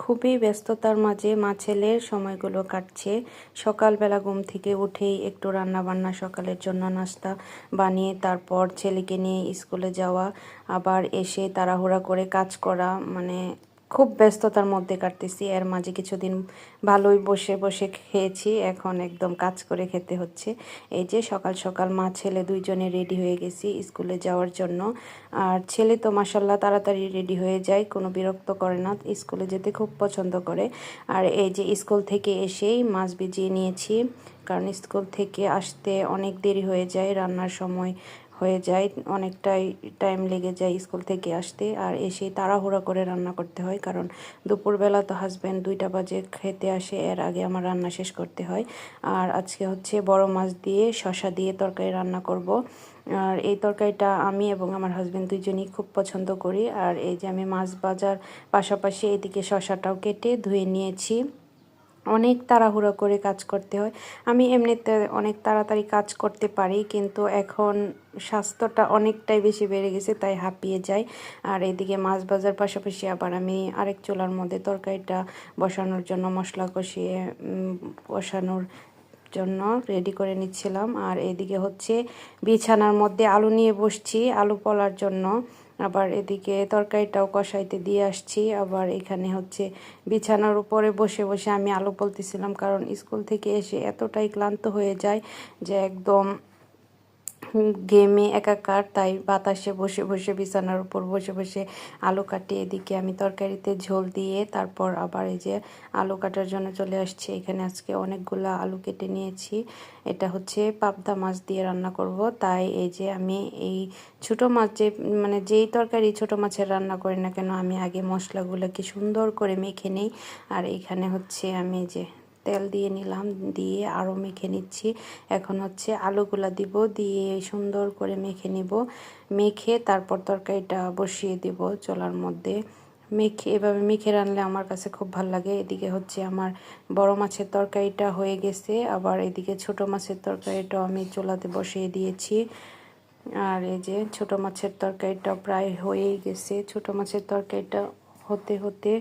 খুবই ব্যস্ততার মাঝে মা ছেলের সময়গুলো কাটছে। সকালবেলা ঘুম থেকে উঠেই একটু রান্না বান্না, সকালের জন্য নাস্তা বানিয়ে তারপর ছেলেকে নিয়ে স্কুলে যাওয়া, আবার এসে তাড়াহুড়া করে কাজ করা, মানে খুব ব্যস্ততার মধ্যে কাটতেছি। এর মাঝে কিছুদিন ভালোই বসে বসে খেয়েছি, এখন একদম কাজ করে খেতে হচ্ছে। এই যে সকাল সকাল মা ছেলে দুইজনে রেডি হয়ে গেছি স্কুলে যাওয়ার জন্য। আর ছেলে তো মাসাল্লাহ তাড়াতাড়ি রেডি হয়ে যায়, কোনো বিরক্ত করে না, স্কুলে যেতে খুব পছন্দ করে। আর এই যে স্কুল থেকে এসেই মাছ ভিজিয়ে নিয়েছি, কারণ স্কুল থেকে আসতে অনেক দেরি হয়ে যায়, রান্নার সময় হয়ে যায়, অনেকটাই টাইম লেগে যায় স্কুল থেকে আসতে। আর এসে তাড়াহুড়া করে রান্না করতে হয়, কারণ দুপুরবেলা তো হাজব্যান্ড 2টা বাজে খেতে আসে, এর আগে আমার রান্না শেষ করতে হয়। আর আজকে হচ্ছে বড় মাছ দিয়ে শসা দিয়ে তরকারি রান্না করব। আর এই তরকারিটা আমি এবং আমার হাজব্যান্ড দুইজনই খুব পছন্দ করি। আর এই যে আমি মাছ ভাজার পাশাপাশি এদিকে শসাটাও কেটে ধুয়ে নিয়েছি। অনেক তাড়াহুড়ো করে কাজ করতে হয়। আমি এমনিতে অনেক তাড়াতাড়ি কাজ করতে পারি, কিন্তু এখন স্বাস্থ্যটা অনেকটাই বেশি বেড়ে গেছে, তাই হাঁপিয়ে যায়। আর এদিকে মাছ ভাজার পাশাপাশি আবার আমি আরেক চুলার মধ্যে তরকারিটা বসানোর জন্য মশলা কষিয়ে কষানোর জন্য রেডি করে নিচ্ছিলাম। আর এদিকে হচ্ছে বিছানার মধ্যে আলু নিয়ে বসছি আলু পোলার জন্য। আবার এদিকে তরকারিটাও কষাইতে দিয়ে আসছি। আবার এখানে হচ্ছে বিছানার উপরে বসে বসে আমি আলু পোলতেছিলাম, কারণ স্কুল থেকে এসে এতটাই ক্লান্ত হয়ে যায় যে একদম গেমে একাকার, তাই বাতাসে বসে বসে বিছানার উপর বসে বসে আলু কাটি। এদিকে আমি তরকারিতে ঝোল দিয়ে তারপর আবার এই যে আলু কাটার জন্য চলে আসছি। এখানে আজকে অনেকগুলো আলু কেটে নিয়েছি, এটা হচ্ছে পাবদা মাছ দিয়ে রান্না করব। তাই এই যে আমি এই ছোটো মাছ মানে যেই তরকারি ছোটো মাছের রান্না করি না কেন, আমি আগে মশলাগুলোকে সুন্দর করে মেখে নিই। আর এখানে হচ্ছে আমি যে তেল দিয়ে নিলাম, দিয়ে আরও মেখে নিচ্ছি। এখন হচ্ছে আলুগুলা দিব, দিয়ে সুন্দর করে মেখে নিব। মেখে তারপর তরকারিটা বসিয়ে দিব চুলার মধ্যে। এভাবে মেখে রানলে আমার কাছে খুব ভালো লাগে। এদিকে হচ্ছে আমার বড় মাছের তরকারিটা হয়ে গেছে, আবার এদিকে ছোট মাছের তরকারিটাও আমি চুলাতে বসিয়ে দিয়েছি। আর এই যে ছোট মাছের তরকারিটা প্রায় হয়েই গেছে। ছোট মাছের তরকারিটা হতে হতে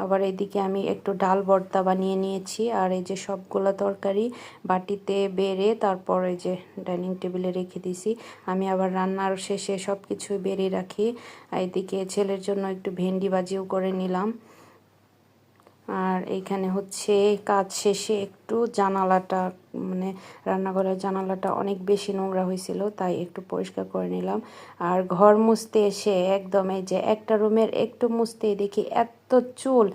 আবার এদিকে আমি একটু ডাল ভর্তা বানিয়ে নিয়েছি। আর এই যে সবগুলো তরকারি বাটিতে বেড়ে তারপর এই যে ডাইনিং টেবিলে রেখে দিছি। আমি আবার রান্নার শেষে সব কিছু বেড়ে রাখি। এদিকে ছেলের জন্য একটু ভেন্ডি ভাজিও করে নিলাম। আর এইখানে হচ্ছে কাজ শেষে একটু জানালাটা, মানে রান্নাঘরের জানালাটা অনেক বেশি নোংরা হয়েছিল, তাই একটু পরিষ্কার করে নিলাম। আর ঘর মুছতে এসে একদম এই যে একটা রুমের একটু মুছতেই দেখি এত চুল,